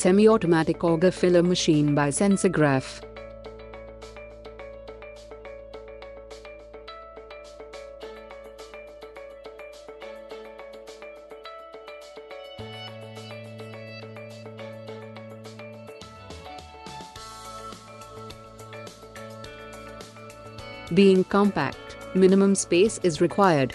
semi-automatic auger filler machine by Sensograph. Being compact, minimum space is required.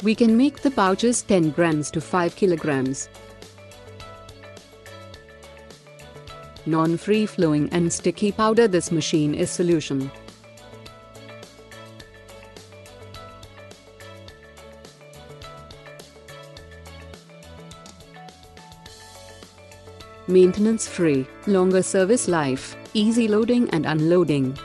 We can make the pouches 10 grams to 5 kilograms. Non-free flowing and sticky powder. This machine is solution. Maintenance free, longer service life, easy loading and unloading.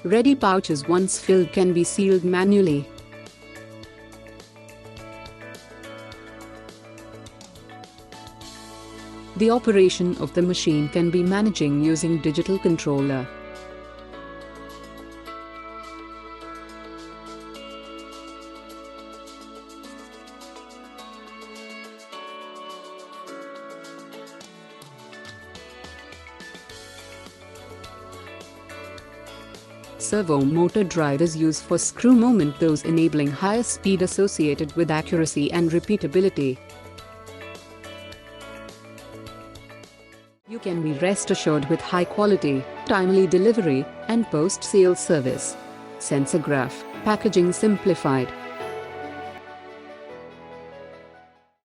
Ready pouches once filled can be sealed manually. The operation of the machine can be managing using digital controller. Servo motor drive is used for screw movement, those enabling higher speed associated with accuracy and repeatability. You can be rest assured with high quality, timely delivery, and post-sale service. Sensograph, packaging simplified.